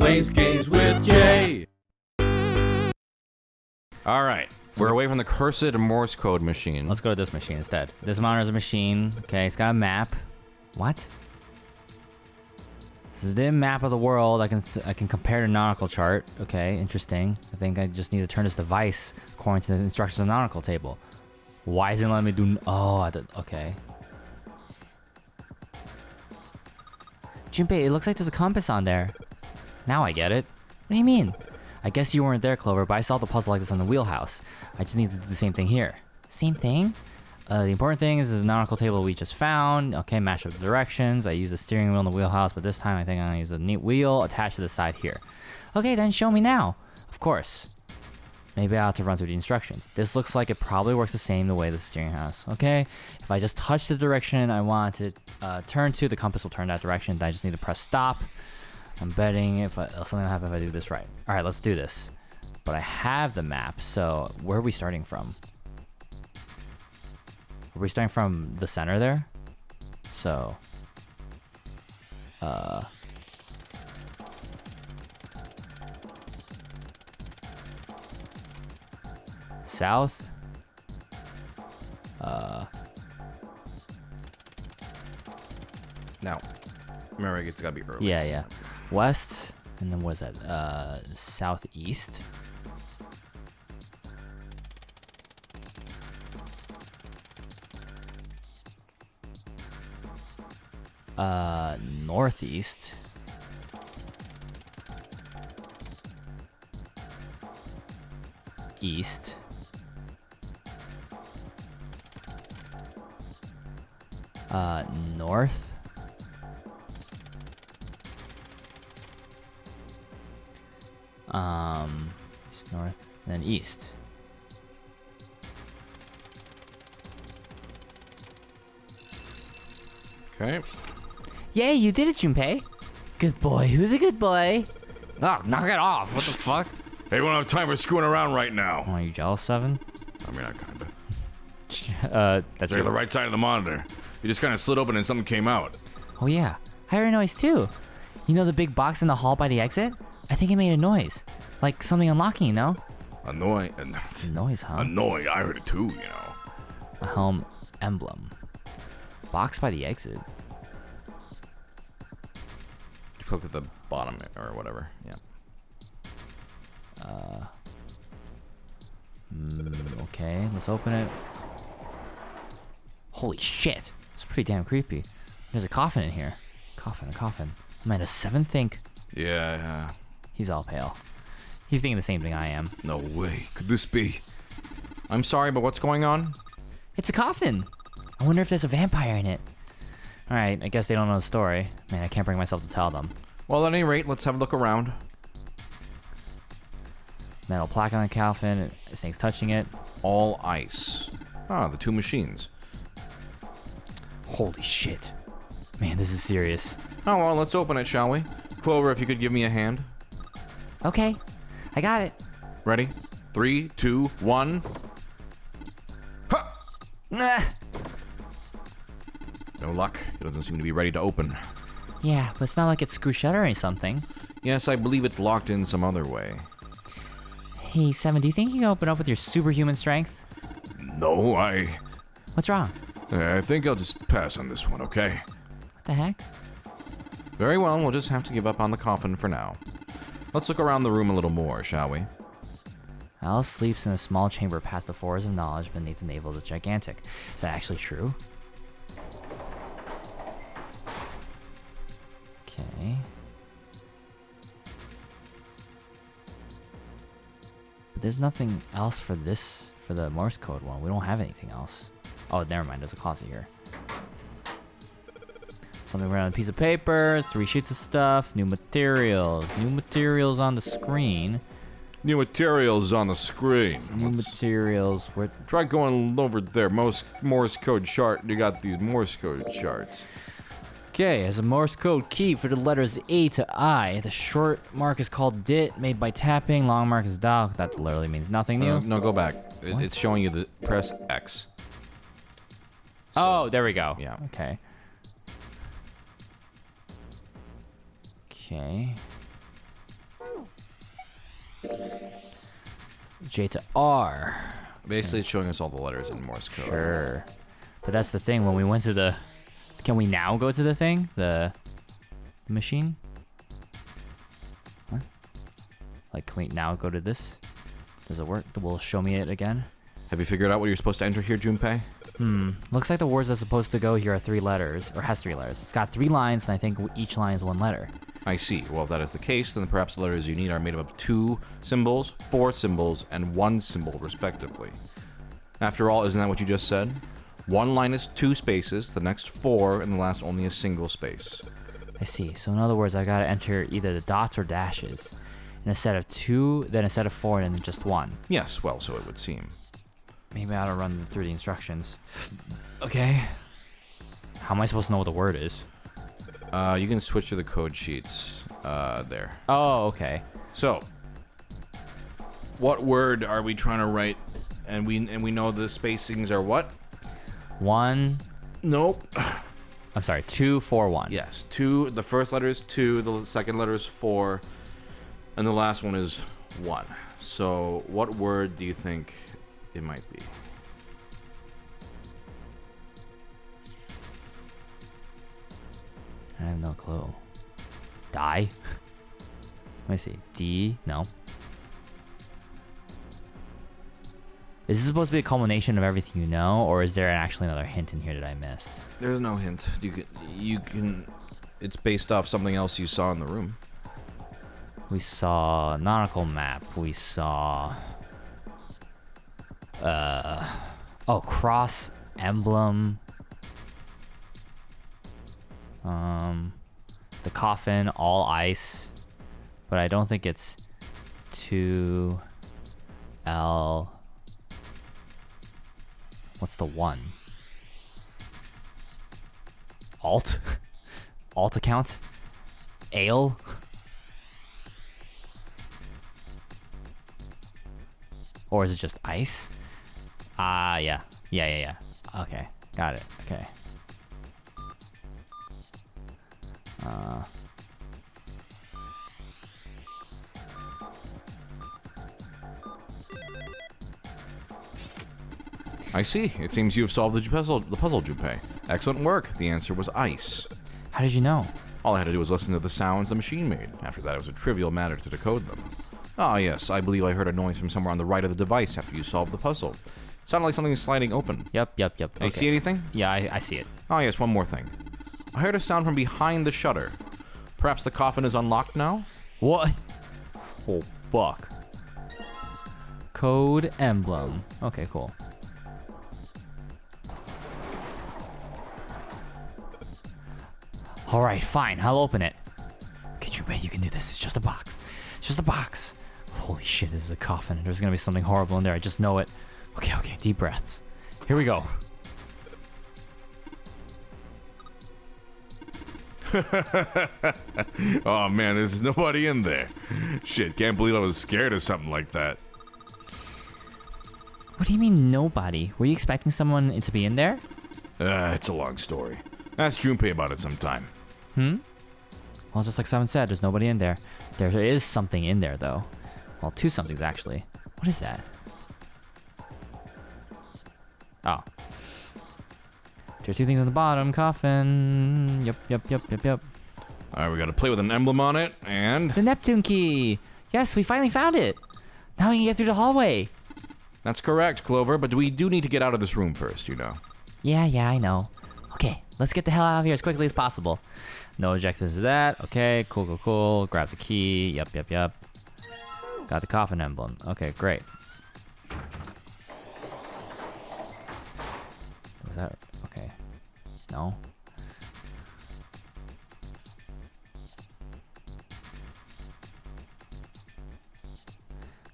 plays games with Jay. All right. We're away from the cursed Morse code machine. Let's go to this machine instead. This monitor is a machine. Okay, it's got a map. What? This is the map of the world. I can compare to nautical chart. Okay, interesting. I think I just need to turn this device according to the instructions of the nautical table. Why isn't it letting me do? Oh, okay. Junpei, it looks like there's a compass on there. Now I get it. What do you mean? I guess you weren't there, Clover, but I solved a puzzle like this on the wheelhouse. I just need to do the same thing here. Same thing? The important thing is the nautical table we just found. Okay, match up the directions. I use the steering wheel in the wheelhouse, but this time I think I'm gonna use the neat wheel attached to the side here. Okay, then show me now. Of course. Maybe I'll have to run through the instructions. This looks like it probably works the same the way the steering house. Okay, if I just touch the direction I want to turn to, the compass will turn that direction. Then I just need to press stop. I'm betting if something will happen if I do this right. All right, let's do this. But I have the map, so where are we starting from? Are we starting from the center there? So, south. Now, remember, it's gotta be early. Yeah. West, and then what is that? Southeast. Northeast. East. North. East, north, and then east. Okay. Yay, you did it, Junpei. Good boy. Who's a good boy? Oh, knock it off. What the fuck? Hey, we don't have time for screwing around right now. Oh, are you jealous, Seven? I mean, I kinda. That's They're the right side of the monitor. You just kind of slid open and something came out. Oh, yeah. I heard a noise, too. You know the big box in the hall by the exit? I think it made a noise. Like something unlocking, you know? Annoy. Noise, huh? Annoy. I heard it too, you know. A helm emblem. Box by the exit. Click at the bottom or whatever. Yeah. Okay, let's open it. Holy shit. It's pretty damn creepy. There's a coffin in here. A coffin. Man, does Seven think? Yeah. He's all pale. He's thinking the same thing I am. No way. Could this be? I'm sorry, but what's going on? It's a coffin. I wonder if there's a vampire in it. Alright, I guess they don't know the story. Man, I can't bring myself to tell them. Well, at any rate, let's have a look around. Metal plaque on the coffin. Snake's touching it. All ice. Ah, the two machines. Holy shit. Man, this is serious. Oh, well, let's open it, shall we? Clover, if you could give me a hand. Okay, I got it. Ready? 3, 2, 1. Ha! Nah. No luck. It doesn't seem to be ready to open. Yeah, but it's not like it's screw shut or something. Yes, I believe it's locked in some other way. Hey, Seven, do you think you can open up with your superhuman strength? No, What's wrong? I think I'll just pass on this one, okay? What the heck? Very well, we'll just have to give up on the coffin for now. Let's look around the room a little more, shall we? Alice sleeps in a small chamber past the forest of knowledge beneath the navel of the gigantic. Is that actually true? Okay. But there's nothing else for this, for the Morse code one. We don't have anything else. Oh, never mind. There's a closet here. Something around a piece of paper, 3 sheets of stuff, new materials. New materials on the screen. New materials on the screen. New materials. Where? Try going over there. Morse code chart. You got these Morse code charts. Okay, as a Morse code key for the letters A to I. The short mark is called DIT, made by tapping. Long mark is DAL. That literally means nothing new. No, go back. It's showing you the press X. So, oh, there we go. Yeah. Okay. Okay. J to R. Basically, it's showing us all the letters in Morse code. Sure. But that's the thing. When we went to the... Can we now go to the thing? The machine? What? Like, can we now go to this? Does it work? Will it show me it again? Have you figured out what you're supposed to enter here, Junpei? Looks like the words that's supposed to go here are 3 letters. Or has 3 letters. It's got 3 lines, and I think each line is 1 letter. I see. Well, if that is the case, then perhaps the letters you need are made up of 2 symbols, 4 symbols, and 1 symbol, respectively. After all, isn't that what you just said? 1 line is 2 spaces, the next 4, and the last only a single space. I see. So in other words, I gotta enter either the dots or dashes. In a set of 2, then a set of 4, and then just 1. Yes, well, so it would seem. Maybe I ought to run through the instructions. Okay. How am I supposed to know what the word is? You can switch to the code sheets there. Oh, okay. So, what word are we trying to write? And we know the spacings are what? 1. Nope. I'm sorry. 2, 4, 1. Yes, 2. The first letter is 2. The second letter is 4, and the last one is 1. So, what word do you think it might be? I have no clue. Die? Let me see. D? No. Is this supposed to be a culmination of everything you know, or is there actually another hint in here that I missed? There's no hint. You can. It's based off something else you saw in the room. We saw nautical map. We saw. Oh, cross emblem. The coffin, all ice, but I don't think it's 2L. What's the 1? Alt? Alt account? Ale? Or is it just ice? Yeah. Yeah. Okay, got it. Okay. I see. It seems you have solved the puzzle, Junpei. Excellent work. The answer was ice. How did you know? All I had to do was listen to the sounds the machine made. After that, it was a trivial matter to decode them. Ah, yes. I believe I heard a noise from somewhere on the right of the device after you solved the puzzle. Sounded like something was sliding open. Yep. Do you see anything? Yeah, I see it. Oh, yes. One more thing. I heard a sound from behind the shutter. Perhaps the coffin is unlocked now? What? Oh, fuck. Code emblem. Okay, cool. Alright, fine. I'll open it. Okay, Junpei, you can do this. It's just a box. It's just a box. Holy shit, this is a coffin. There's gonna be something horrible in there. I just know it. Okay. Deep breaths. Here we go. Oh man, there's nobody in there. Shit, can't believe I was scared of something like that. What do you mean, nobody? Were you expecting someone to be in there? It's a long story. Ask Junpei about it sometime. Well, just like Simon said, there's nobody in there. There is something in there, though. Well, 2 somethings, actually. What is that? Oh. There are 2 things on the bottom. Coffin. Yep. Alright, we gotta play with an emblem on it, and... The Neptune key! Yes, we finally found it! Now we can get through the hallway! That's correct, Clover, but we do need to get out of this room first, you know. Yeah, I know. Okay, let's get the hell out of here as quickly as possible. No objectives to that. Okay, cool. Grab the key. Yep. Got the coffin emblem. Okay, great. Was that... Okay. No.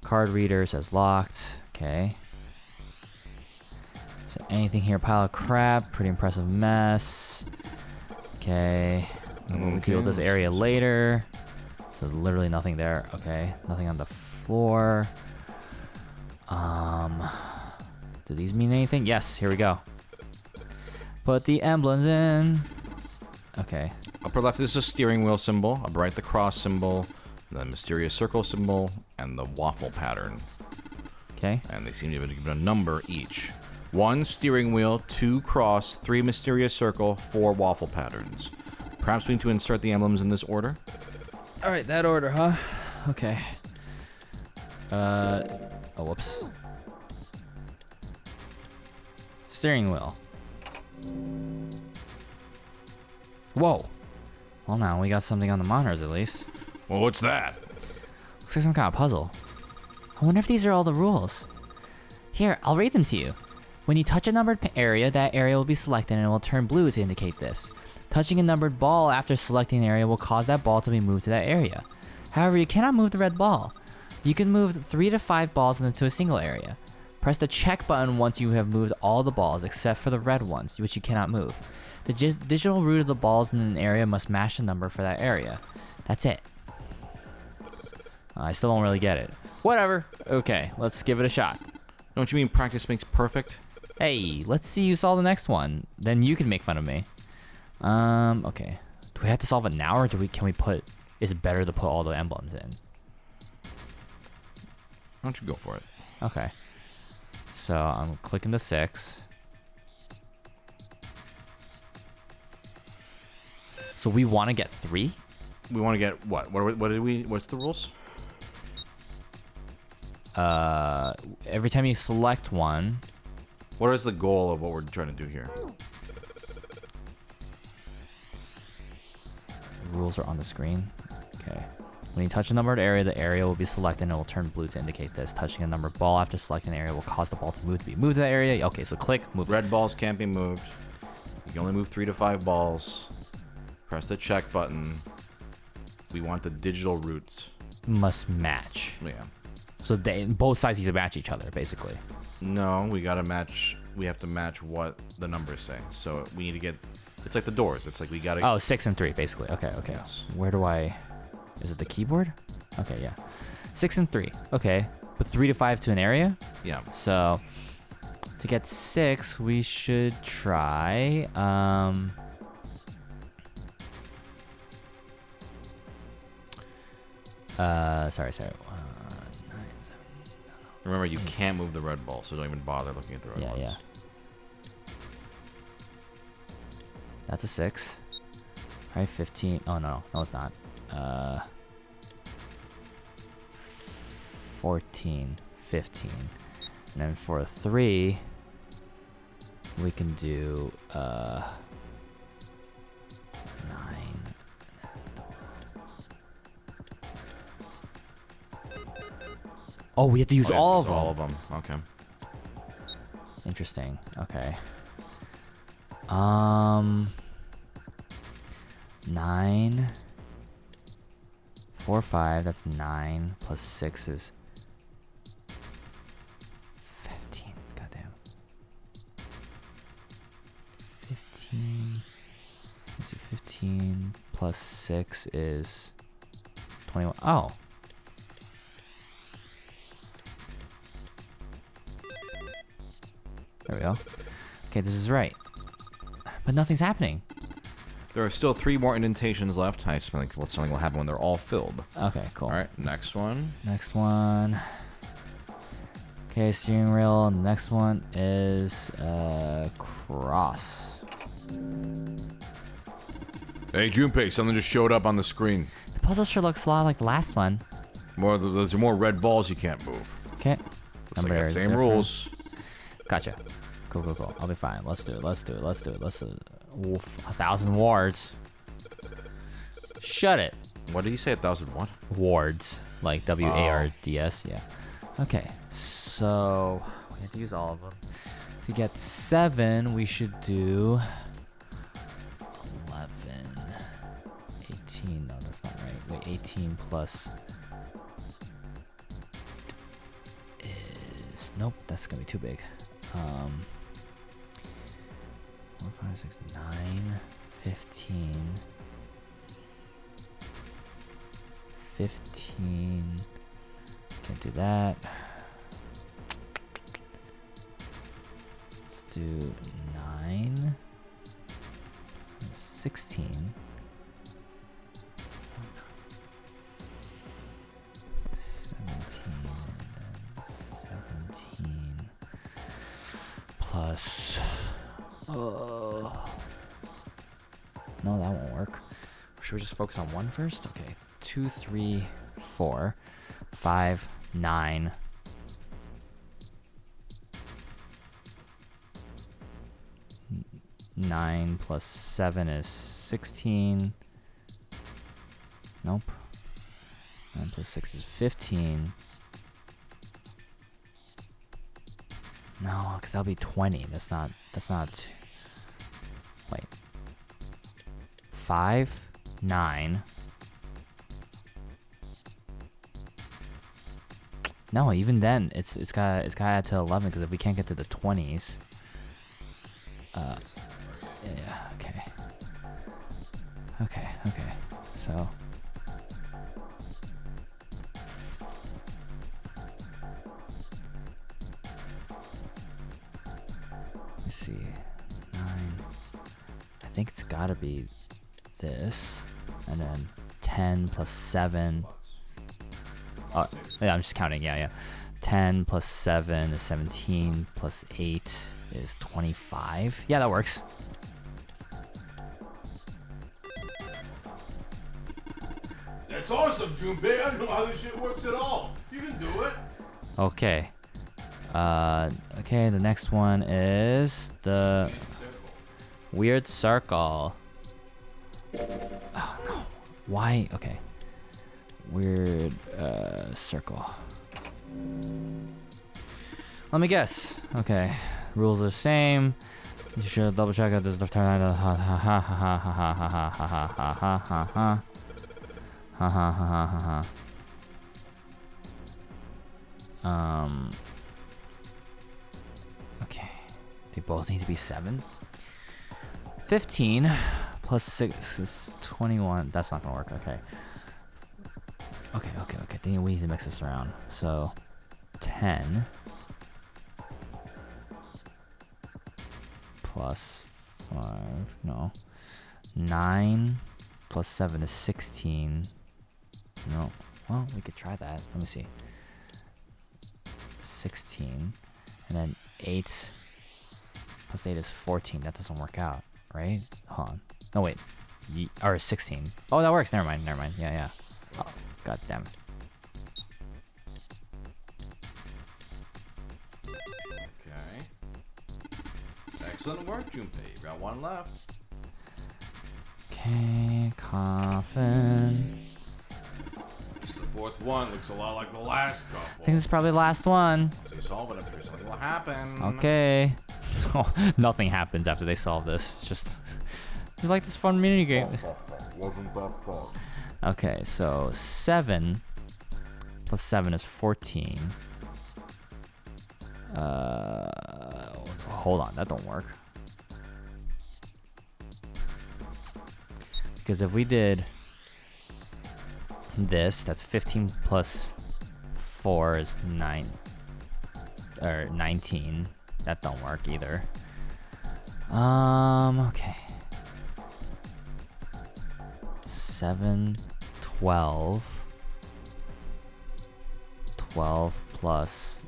Card reader says locked. Okay. So anything here? Pile of crap. Pretty impressive mess. Okay. We'll deal with this area later. So literally nothing there. Okay. Nothing on the floor. Do these mean anything? Yes. Here we go. Put the emblems in. Okay. Upper left is a steering wheel symbol. Upper right, the cross symbol. the mysterious circle symbol, and the waffle pattern. Okay. And they seem to be given a number each. 1 steering wheel, 2 cross, 3 mysterious circle, 4 waffle patterns. Perhaps we need to insert the emblems in this order? All right, that order, huh? Okay. Oh, whoops. Steering wheel. Whoa. Well, now we got something on the monitors at least. Well, what's that? Looks like some kind of puzzle. I wonder if these are all the rules. Here, I'll read them to you. When you touch a numbered area, that area will be selected and it will turn blue to indicate this. Touching a numbered ball after selecting an area will cause that ball to be moved to that area. However, you cannot move the red ball. You can move 3 to 5 balls into a single area. Press the check button once you have moved all the balls except for the red ones, which you cannot move. The digital root of the balls in an area must match the number for that area. That's it. I still don't really get it. Whatever. Okay, let's give it a shot. Don't you mean practice makes perfect? Hey, let's see you solve the next one. Then you can make fun of me. Okay. Do we have to solve it now, or can we put... Is it better to put all the emblems in? Why don't you go for it? Okay. So I'm clicking the 6. So we want to get 3? We want to get what? What did we? What's the rules? Every time you select one... What is the goal of what we're trying to do here? Rules are on the screen. Okay. When you touch a numbered area, the area will be selected and it will turn blue to indicate this. Touching a numbered ball after selecting an area will cause the ball to move to that area. Okay, so click, move. Red balls can't be moved. You can only move 3 to 5 balls. Press the check button. We want the digital roots. Must match. Yeah. So both sides need to match each other, basically. No, we gotta match. We have to match what the numbers say. So we need to get. It's like the doors. It's like we gotta. Oh, 6 and 3, basically. Okay. Yes. Where do I... Is it the keyboard? Okay, yeah. 6 and 3. Okay. But 3 to 5 to an area? Yeah. So, to get 6, we should try... sorry. 9, 7, Remember, you can't move the red ball, so don't even bother looking at the red ones. Yeah. That's a 6. Right, 15. Oh, no, it's not. 14, 15. And then for a 3, we can do 9. Oh, we have to use all of them. All of them. Okay. Interesting. Okay. 9, 4, 5. That's 9 plus 6 is 15. Goddamn. 15. Let's see. 15 plus 6 is 21. Oh. There we go. Okay, this is right. But nothing's happening. There are still 3 more indentations left. I think something will happen when they're all filled. Okay, cool. All right, next one. Next one. Okay, steering wheel. Next one is cross. Hey, Junpei, something just showed up on the screen. The puzzle sure looks a lot like the last one. Those are more red balls you can't move. Okay. Looks like the same rules. Gotcha. Cool. I'll be fine. Let's do it. Oof, 1,000 wards. Shut it. What did you say? 1,000 what? Wards. Like W-A-R-D-S. Yeah. Okay. So we have to use all of them. To get 7, we should do 11. 18. No, that's not right. Wait, 18 plus is... Nope, that's going to be too big. 4, 5, 6, 9, 15. 15. Can't do that. Let's do 9. 16. plus. No, that won't work. Should we just focus on 1 first? Okay. 2, 3, 4, 5, 9. Nine plus 7 is 16. Nope. 9 plus 6 is 15. No, because that'll be 20. That's not. Wait. 5, 9. No, even then, it's gotta add to 11 because if we can't get to the 20s. Yeah. Okay. So. Let me see. 9. I think it's gotta be this. And then 10 plus 7. Oh, yeah, I'm just counting. Yeah. 10 plus 7 is 17. Plus 8 is 25. Yeah, that works. That's awesome, Junpei. I don't know how this shit works at all. You can do it. Okay. Okay, the next one is the weird circle. Oh, no. Why? Okay. Weird circle. Let me guess. Okay. Rules are the same. You should double check if this is the turn. Ha ha ha ha ha ha ha ha ha ha ha ha ha. Ha ha ha ha ha. Okay. They both need to be 7. 15 plus 6 is 21. That's not gonna work. Okay. Then we need to mix this around. So 10 plus 5. No. 9 plus 7 is 16. No. Well, we could try that. Let me see. 16. And then 8 plus 8 is 14. That doesn't work out, right? Hold on. No, wait. Or 16. Oh, that works. Never mind. Yeah. Oh, God damn it. Okay. Excellent work, Junpei. You've got 1 left. Okay, coffin. It's the 4th one. Looks a lot like the last couple. I think this is probably the last one. So you solve it, I'm sure something will happen. Okay. So nothing happens after they solve this. It's just like this fun mini game. Wasn't that fun? Okay, so 7 plus 7 is 14. Hold on, that don't work. Because if we did this, that's 15 plus 4 is 9 or 19. That don't work either. Okay. 7, 12. 12 plus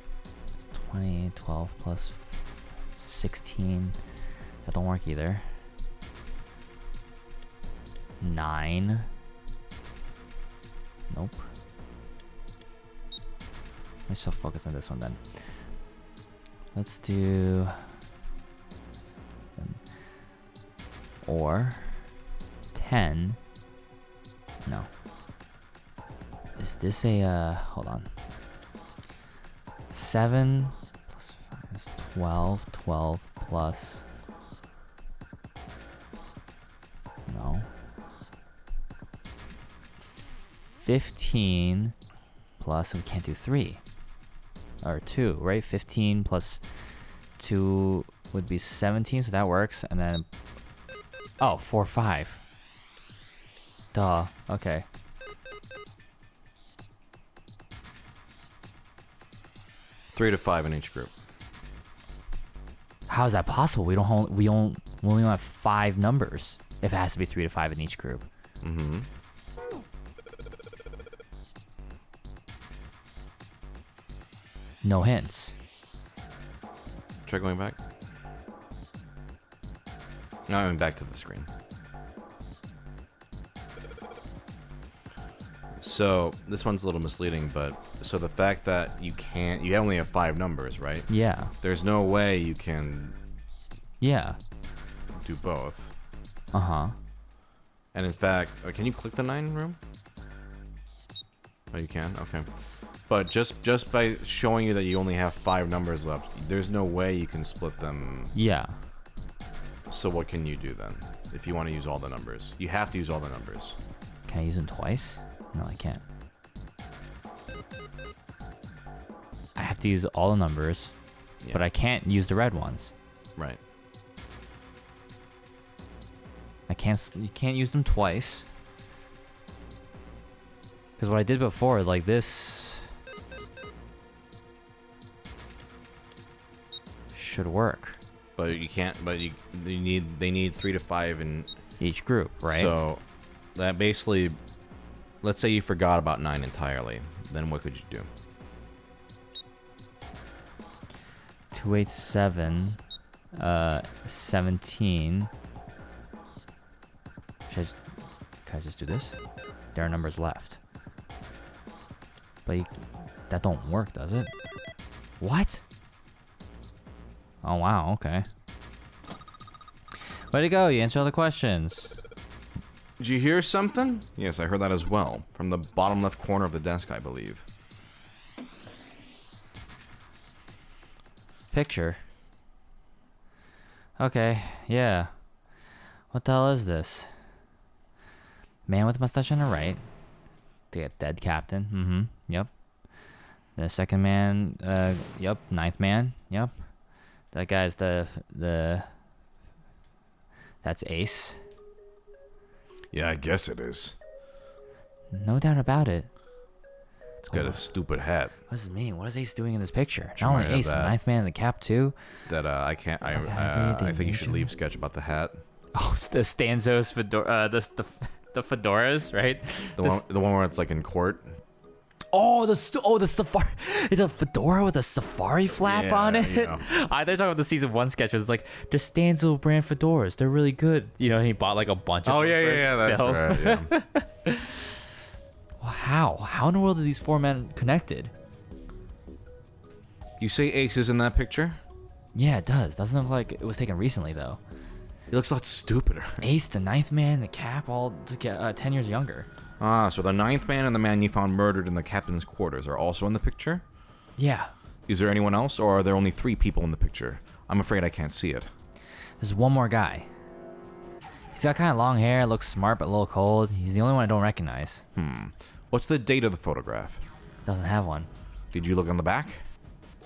20, 12 plus 16. That don't work either. 9. Nope. Let's still focus on this one then. Let's do... Or 10. No. Is this a hold on. 7 plus 5 is 12. 12 plus... No. 15 plus... We can't do 3. Or 2, right? 15 plus 2 would be 17, so that works. And then... Oh, 4, 5. Duh. Okay. Three to 5 in each group. How is that possible? We only have 5 numbers. If it has to be 3 to 5 in each group. Mm-hmm. No hints. Try going back. Now I'm back to the screen. So this one's a little misleading, but so the fact that you only have 5 numbers, right? Yeah. There's no way you can Yeah. do both. Uh-huh. And in fact, can you click the 9 room? Oh, you can? Okay. But just by showing you that you only have 5 numbers left, there's no way you can split them. Yeah. So what can you do then? If you want to use all the numbers. You have to use all the numbers. Can I use them twice? No, I can't. I have to use all the numbers, Yeah. but I can't use the red ones. Right. You can't use them twice. Because what I did before, like this, should work. But you can't. But they need 3 to 5 in Each group, right? So that basically, let's say you forgot about 9 entirely. Then what could you do? 287, 17. Can I just do this? There are numbers left. But that don't work, does it? What? Oh, wow, okay. Way to go, you answered all the questions. Did you hear something? Yes, I heard that as well. From the bottom left corner of the desk, I believe. Picture. Okay, yeah. What the hell is this? Man with mustache on the right. The dead captain. Mm-hmm. Yep. The second man. Yep. Ninth man. Yep. That guy's the. That's Ace. Yeah, I guess it is. No doubt about it. It's got a stupid hat. What does it mean? What is Ace doing in this picture? Sure, Not I only have Ace, the that. ninth man in the cap too. That I can't. Okay, I think you should danger. leave sketch about the hat. Oh, it's the Stanzos fedora. The fedoras, right? The one where it's like in court. Oh, the safari. It's a fedora with a safari flap Yeah, on it. you know. They're talking about the season 1 sketch. It's like the Stanzo brand fedoras. They're really good. You know, he bought like a bunch of. Oh them for his yeah, that's film. right. Yeah. Well, how in the world are these 4 men connected? You say Ace is in that picture? Yeah, it does. Doesn't look like it was taken recently though. He looks a lot stupider. Ace, the ninth man, the cap, all 10 years younger. Ah, so the 9th man and the man you found murdered in the captain's quarters are also in the picture? Yeah. Is there anyone else, or are there only 3 people in the picture? I'm afraid I can't see it. There's one more guy. He's got kind of long hair, looks smart but a little cold. He's the only one I don't recognize. What's the date of the photograph? Doesn't have one. Did you look on the back?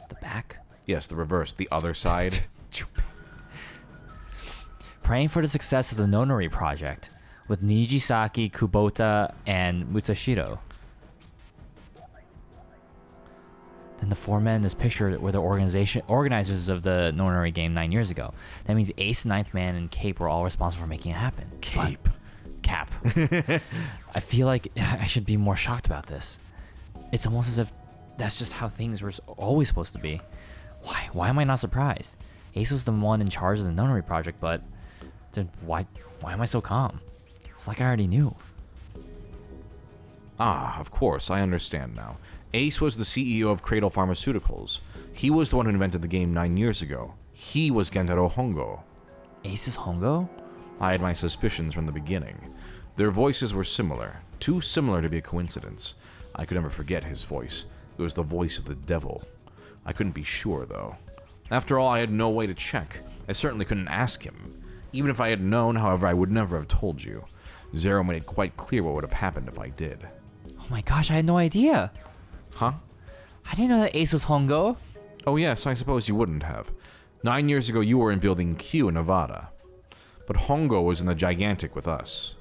The back? Yes, the reverse, the other side. Praying for the success of the Nonori project with Nijisaki, Kubota, and Musashiro. Then the 4 men in this picture were the organizers of the Nonori game 9 years ago. That means Ace, Ninth Man, and Cape were all responsible for making it happen. Cape. But, Cap. I feel like I should be more shocked about this. It's almost as if that's just how things were always supposed to be. Why am I not surprised? Ace was the one in charge of the Nonori project, but then why am I so calm? It's like I already knew. Ah, of course, I understand now. Ace was the CEO of Cradle Pharmaceuticals. He was the one who invented the game 9 years ago. He was Gentaro Hongo. Ace is Hongo? I had my suspicions from the beginning. Their voices were similar, too similar to be a coincidence. I could never forget his voice. It was the voice of the devil. I couldn't be sure, though. After all, I had no way to check. I certainly couldn't ask him. Even if I had known, however, I would never have told you. Zero made it quite clear what would have happened if I did. Oh my gosh, I had no idea. Huh? I didn't know that Ace was Hongo. Oh yes, I suppose you wouldn't have. 9 years ago you were in Building Q in Nevada. But Hongo was in the Gigantic with us.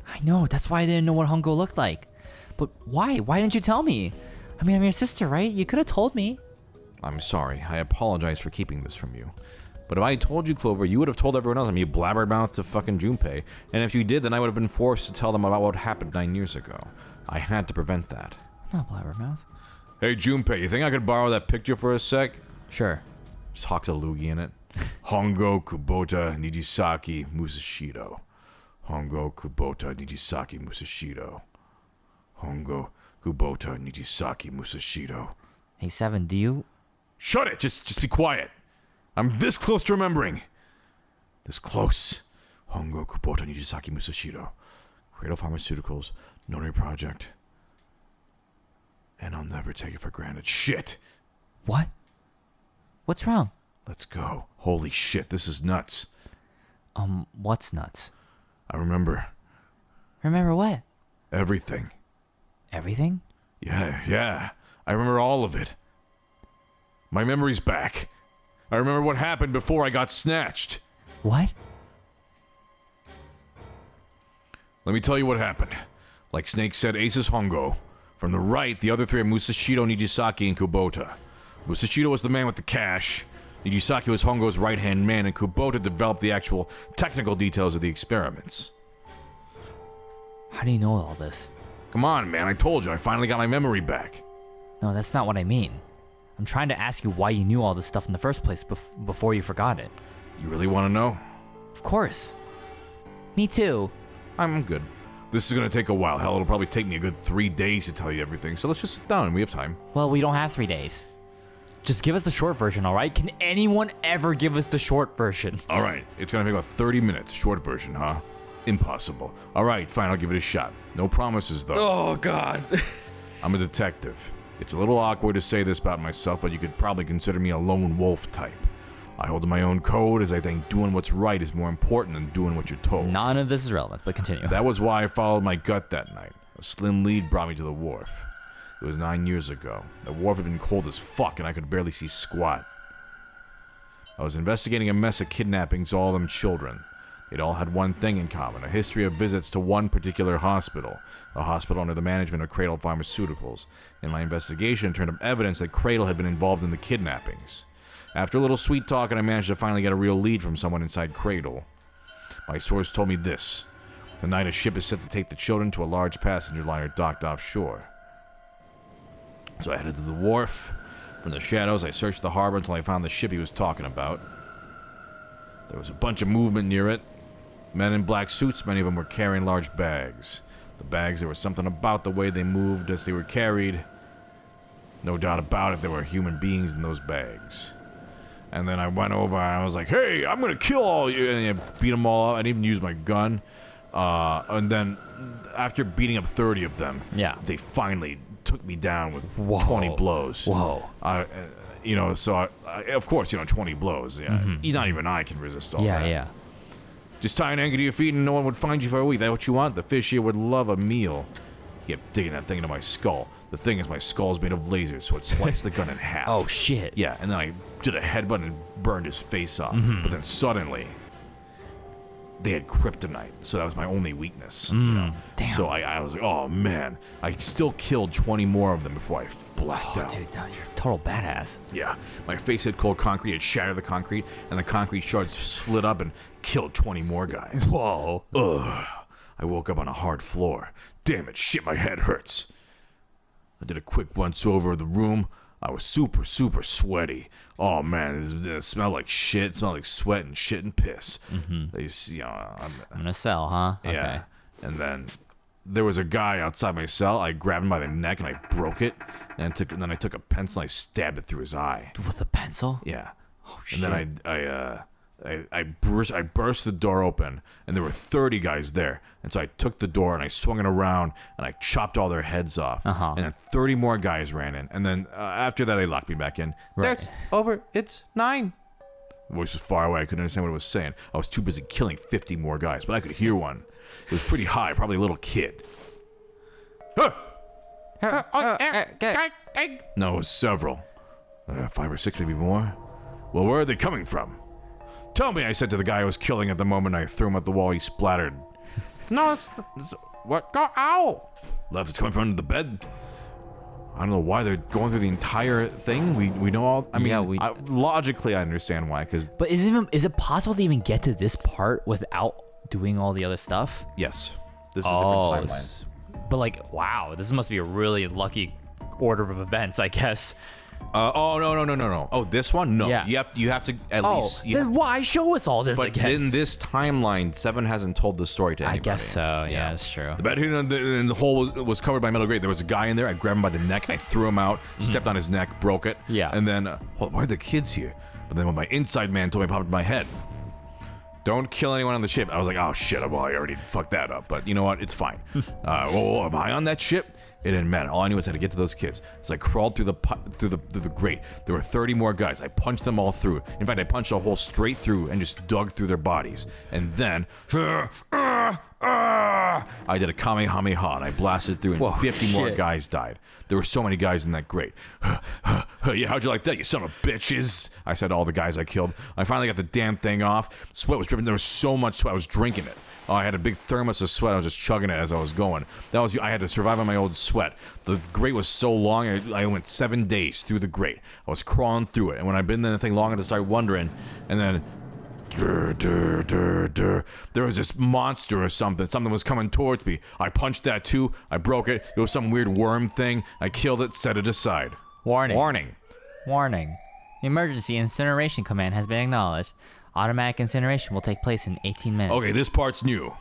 I know, that's why I didn't know what Hongo looked like. But why? Why didn't you tell me? I mean, I'm your sister, right? You could have told me. I'm sorry, I apologize for keeping this from you. But if I had told you, Clover, you would have told everyone else. I mean, you blabbermouthed to fucking Junpei. And if you did, then I would have been forced to tell them about what happened 9 years ago. I had to prevent that. I'm not blabbermouth. Hey, Junpei, you think I could borrow that picture for a sec? Sure. Just hawks a loogie in it. Hongo Kubota Nijisaki Musashido. Hongo Kubota Nijisaki Musashido. Hongo Kubota Nijisaki Musashido. Hey, Seven, do you... Shut it! Just be quiet. I'm this close to remembering. This close. Hongo Kubota Nijisaki Musashido. Cradle Pharmaceuticals. Notary Project. And I'll never take it for granted. Shit! What? What's wrong? Let's go. Holy shit, this is nuts. What's nuts? I remember Remember what? everything. Everything? Yeah. I remember all of it. My memory's back. I remember what happened before I got snatched. What? Let me tell you what happened. Like Snake said, Ace is Hongo. From the right, the other three are Musashido, Nijisaki, and Kubota. Musashido was the man with the cash. Nijisaki was Hongo's right-hand man, and Kubota developed the actual technical details of the experiments. How do you know all this? Come on, man, I told you, I finally got my memory back. No, that's not what I mean. I'm trying to ask you why you knew all this stuff in the first place before you forgot it. You really want to know? Of course. Me too. I'm good. This is gonna take a while. Hell, it'll probably take me a good 3 days to tell you everything, so let's just sit down, we have time. Well, we don't have 3 days. Just give us the short version, alright? Can anyone ever give us the short version? Alright, it's gonna take about 30 minutes. Short version, huh? Impossible. Alright, fine, I'll give it a shot. No promises, though. Oh, God. I'm a detective. It's a little awkward to say this about myself, but you could probably consider me a lone wolf type. I hold to my own code, as I think doing what's right is more important than doing what you're told. None of this is relevant, but continue. That was why I followed my gut that night. A slim lead brought me to the wharf. It was 9 years ago. The wharf had been cold as fuck, and I could barely see squat. I was investigating a mess of kidnappings of all them children. They'd all had one thing in common, a history of visits to one particular hospital, a hospital under the management of Cradle Pharmaceuticals. In my investigation, it turned up evidence that Cradle had been involved in the kidnappings. After a little sweet talking, I managed to finally get a real lead from someone inside Cradle. My source told me this. Tonight, a ship is set to take the children to a large passenger liner docked offshore. So I headed to the wharf. From the shadows, I searched the harbor until I found the ship he was talking about. There was a bunch of movement near it. Men in black suits, many of them were carrying large bags. The bags, there was something about the way they moved as they were carried. No doubt about it, there were human beings in those bags. And then I went over and I was like, hey, I'm going to kill all you. And I beat them all up. I didn't even use my gun. And then after beating up 30 of them, they finally took me down with 20 blows. Whoa. You know, so of course, you know, 20 blows. Yeah. Mm-hmm. Not even I can resist all that. Yeah. Just tie an anchor to your feet and no one would find you for a week. That's what you want? The fish here would love a meal. He kept digging that thing into my skull. The thing is, my skull's made of lasers, so it sliced the gun in half. Oh, shit. Yeah, and then I did a headbutt and burned his face off. But then suddenly, they had kryptonite, so that was my only weakness. You know? Damn. So I was like, oh, man. I still killed 20 more of them before I blacked out. Dude, you're a total badass. Yeah, my face hit cold concrete, it shattered the concrete, and the concrete shards split up and killed 20 more guys. Whoa. Ugh. I woke up on a hard floor. Damn it, shit, my head hurts. I did a quick once over of the room. I was super sweaty. Oh man, it smelled like shit. It smelled like sweat and shit and piss. You know, I'm in a cell, huh? yeah. Okay. And then there was a guy outside my cell. I grabbed him by the neck and I broke it. And then I took a pencil and I stabbed it through his eye. With a pencil? Yeah. Oh shit. And then I burst the door open, and there were 30 guys there. And so I took the door and I swung it around and I chopped all their heads off. And then 30 more guys ran in. And then after that, they locked me back in. Right. There's over. It's 9. The voice was far away. I couldn't understand what it was saying. I was too busy killing 50 more guys, but I could hear one. It was pretty high, probably a little kid. Huh! No, it was several. 5 or 6, maybe more. Well, where are they coming from? Tell me, I said to the guy I was killing at the moment I threw him at the wall. He splattered. No, it's what? Go, ow! Left, it's coming from under the bed. I don't know why they're going through the entire thing. We know all. I mean, logically, I understand why. But is it possible to even get to this part without doing all the other stuff? Yes, this is a different timeline. But like, wow, this must be a really lucky order of events, I guess. Oh no. Oh, this one? No. Yeah. You have to at Oh, least. then why show us all this But again? in this timeline, Seven hasn't told the story to anybody. I guess so. Yeah, that's true. The bed and the hole was covered by metal grate. There was a guy in there. I grabbed him by the neck. I threw him out, stepped on his neck, broke it. Yeah. And then, why are the kids here? But then when my inside man told me, it popped in my head. Don't kill anyone on the ship. I was like, oh shit, well, I already fucked that up. But you know what? It's fine. Whoa, am I on that ship? It didn't matter. All I knew was how to get to those kids. So I crawled through the grate. There were 30 more guys. I punched them all through. In fact, I punched a hole straight through and just dug through their bodies. And then, I did a Kamehameha and I blasted through, and Whoa, 50 more shit. guys died. There were so many guys in that grate. Yeah, how'd you like that, you son of bitches? I said to all the guys I killed. I finally got the damn thing off. Sweat was dripping. There was so much sweat. I was drinking it. Oh, I had a big thermos of sweat. I was just chugging it as I was going. I had to survive on my old sweat. The grate was so long. I went 7 days through the grate. I was crawling through it. And when I've been in the thing long enough to start wondering, and then there was this monster or something. Something was coming towards me. I punched that too. I broke it. It was some weird worm thing. I killed it, set it aside. Warning. Emergency incineration command has been acknowledged. Automatic incineration will take place in 18 minutes. Okay, this part's new.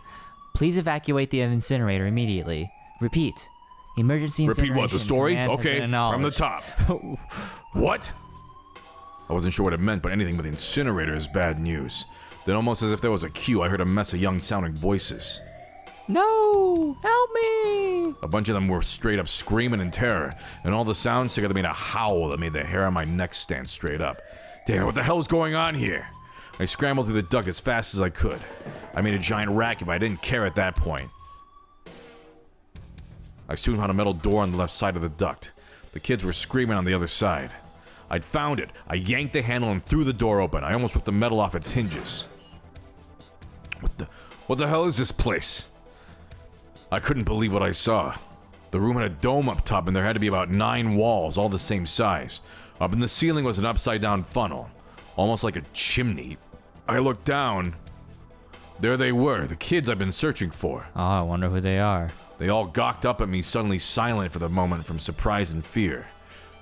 Please evacuate the incinerator immediately. Repeat. Emergency incineration Repeat what? The story? command has Okay, been from the acknowledged. top. What? I wasn't sure what it meant, but anything with the incinerator is bad news. Then almost as if there was a cue, I heard a mess of young-sounding voices. No! Help me! A bunch of them were straight up screaming in terror, and all the sounds together made a howl that made the hair on my neck stand straight up. Damn, what the hell is going on here? I scrambled through the duct as fast as I could. I made a giant racket, but I didn't care at that point. I soon found a metal door on the left side of the duct. The kids were screaming on the other side. I'd found it. I yanked the handle and threw the door open. I almost ripped the metal off its hinges. What the hell is this place? I couldn't believe what I saw. The room had a dome up top, and there had to be about 9 walls, all the same size. Up in the ceiling was an upside-down funnel, almost like a chimney. I looked down. There they were, the kids I've been searching for. Oh, I wonder who they are. They all gawked up at me, suddenly silent for the moment from surprise and fear.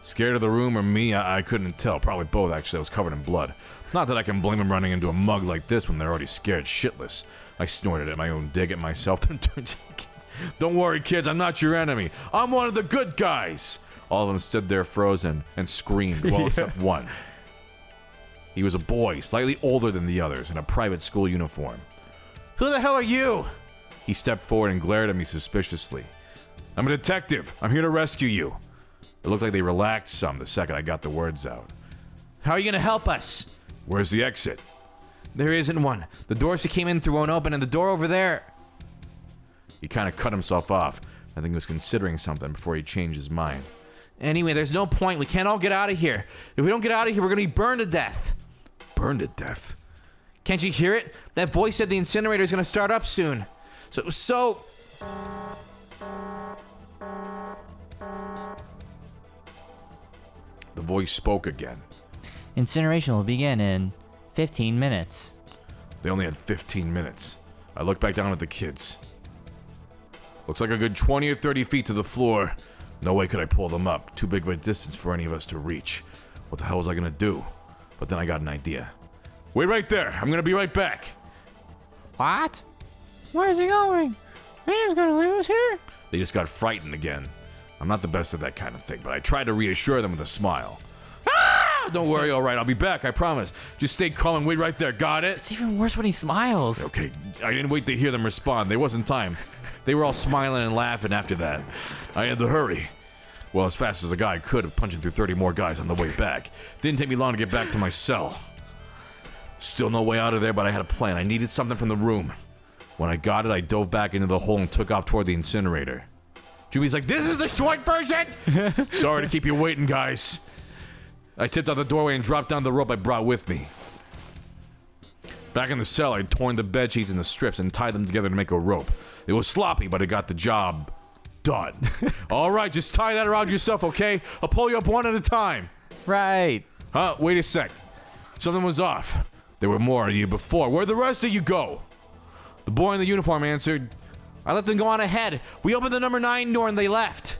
Scared of the room or me, I couldn't tell. Probably both, actually. I was covered in blood. Not that I can blame them running into a mug like this when they're already scared shitless. I snorted at my own dig at myself, then turned to the kids. Don't worry, kids, I'm not your enemy. I'm one of the good guys. All of them stood there frozen and screamed, well, except one. He was a boy, slightly older than the others, in a private school uniform. Who the hell are you? He stepped forward and glared at me suspiciously. I'm a detective. I'm here to rescue you. It looked like they relaxed some the second I got the words out. How are you going to help us? Where's the exit? There isn't one. The doors we came in through won't open, and the door over there. He kind of cut himself off. I think he was considering something before he changed his mind. Anyway, there's no point. We can't all get out of here. If we don't get out of here, we're going to be burned to death. Burned to death? Can't you hear it? That voice said the incinerator is going to start up soon. So... The voice spoke again. Incineration will begin in 15 minutes. They only had 15 minutes. I looked back down at the kids. Looks like a good 20 or 30 feet to the floor. No way could I pull them up. Too big of a distance for any of us to reach. What the hell was I gonna do? But then I got an idea. Wait right there. I'm gonna be right back. What? Where's he going? He's gonna leave us here? They just got frightened again. I'm not the best at that kind of thing, but I tried to reassure them with a smile. Ah! Don't worry, all right, I'll be back, I promise. Just stay calm and wait right there, got it? It's even worse when he smiles. Okay, I didn't wait to hear them respond. There wasn't time. They were all smiling and laughing after that. I had to hurry. Well, as fast as a guy could have, punching through 30 more guys on the way back. Didn't take me long to get back to my cell. Still no way out of there, but I had a plan. I needed something from the room. When I got it, I dove back into the hole and took off toward the incinerator. Juby's like, this is the short version! Sorry to keep you waiting, guys. I tipped out the doorway and dropped down the rope I brought with me. Back in the cell, I'd torn the bed sheets into strips and tied them together to make a rope. It was sloppy, but it got the job done. All right, just tie that around yourself, okay? I'll pull you up one at a time. Right. Huh? Wait a sec. Something was off. There were more of you before. Where'd the rest of you go? The boy in the uniform answered, I let them go on ahead. We opened the number 9 door and they left.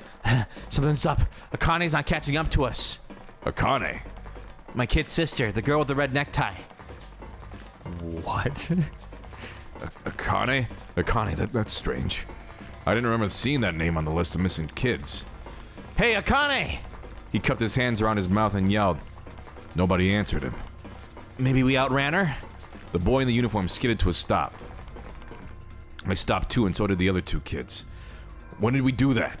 Something's up. Akane's not catching up to us. Akane? My kid's sister, the girl with the red necktie. What? Akane? Akane, that's strange. I didn't remember seeing that name on the list of missing kids. Hey, Akane! He cupped his hands around his mouth and yelled. Nobody answered him. Maybe we outran her? The boy in the uniform skidded to a stop. I stopped too, and so did the other 2 kids. When did we do that?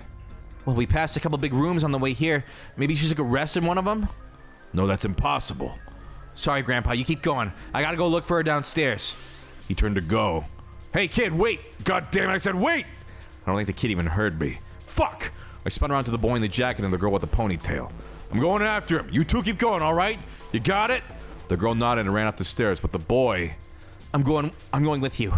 Well, we passed a couple big rooms on the way here. Maybe she took a rest in one of them? No, that's impossible. Sorry, Grandpa, you keep going. I gotta go look for her downstairs. He turned to go. Hey, kid, wait! God damn it, I said wait! I don't think the kid even heard me. Fuck! I spun around to the boy in the jacket and the girl with the ponytail. I'm going after him. You 2 keep going, all right? You got it? The girl nodded and ran up the stairs, but the boy... I'm going with you.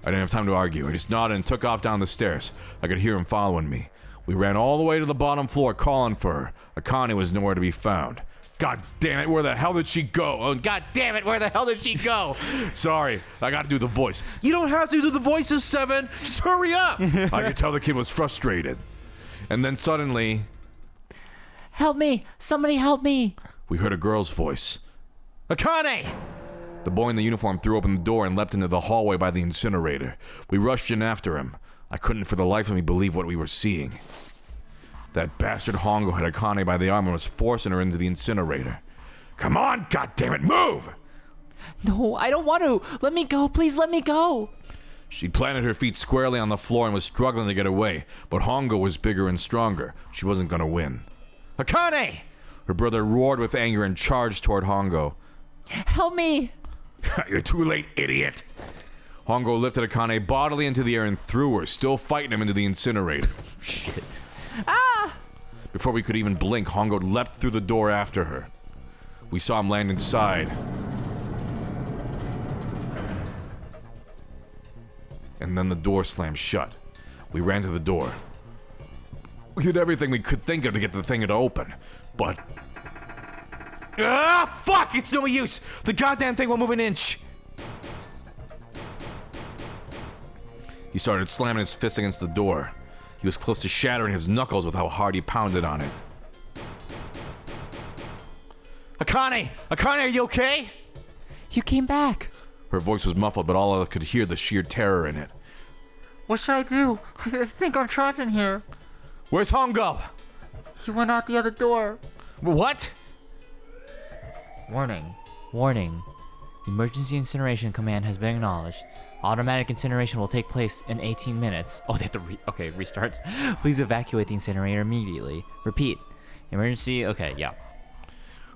I didn't have time to argue. I just nodded and took off down the stairs. I could hear him following me. We ran all the way to the bottom floor calling for her. Akane was nowhere to be found. God damn it, where the hell did she go? Oh, God damn it, where the hell did she go? Sorry, I gotta do the voice. You don't have to do the voices, Seven. Just hurry up. I could tell the kid was frustrated. And then suddenly, Help me! Somebody help me! we heard a girl's voice. Akane! The boy in the uniform threw open the door and leapt into the hallway by the incinerator. We rushed in after him. I couldn't for the life of me believe what we were seeing. That bastard Hongo had Akane by the arm and was forcing her into the incinerator. Come on, goddammit, move! No, I don't want to! Let me go! Please let me go! She planted her feet squarely on the floor and was struggling to get away, but Hongo was bigger and stronger. She wasn't gonna win. Akane! Her brother roared with anger and charged toward Hongo. Help me! You're too late, idiot! Hongo lifted Akane bodily into the air and threw her, still fighting him into the incinerator. Shit. Ah! Before we could even blink, Hongo leapt through the door after her. We saw him land inside. And then the door slammed shut. We ran to the door. We did everything we could think of to get the thing to open, but... Ah, fuck! It's no use! The goddamn thing won't move an inch! He started slamming his fist against the door. He was close to shattering his knuckles with how hard he pounded on it. Akane! Akane, are you okay? You came back! Her voice was muffled, but all of us could hear the sheer terror in it. What should I do? I think I'm trapped in here. Where's Hongo? He went out the other door. What? Warning. Warning. Emergency incineration command has been acknowledged. Automatic incineration will take place in 18 minutes. Oh, they have to restart. Please evacuate the incinerator immediately. Repeat. Emergency, okay, yeah.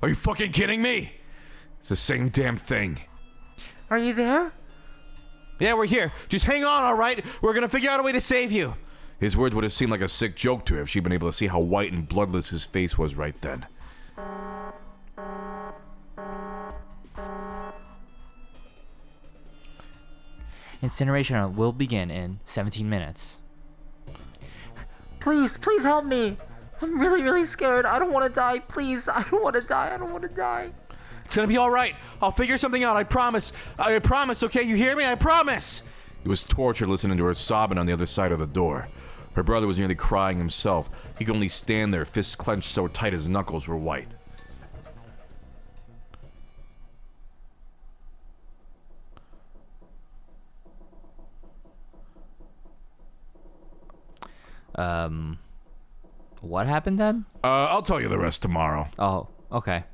Are you fucking kidding me? It's the same damn thing. Are you there? Yeah, we're here. Just hang on, alright? We're gonna figure out a way to save you. His words would have seemed like a sick joke to her if she'd been able to see how white and bloodless his face was right then. Incineration will begin in 17 minutes. Please help me. I'm really scared. I don't want to die. Please, I don't want to die. I don't want to die. It's gonna be alright. I'll figure something out, I promise. I promise, okay? You hear me? I promise! It was torture listening to her sobbing on the other side of the door. Her brother was nearly crying himself. He could only stand there, fists clenched so tight his knuckles were white. What happened then? I'll tell you the rest tomorrow. Oh, okay.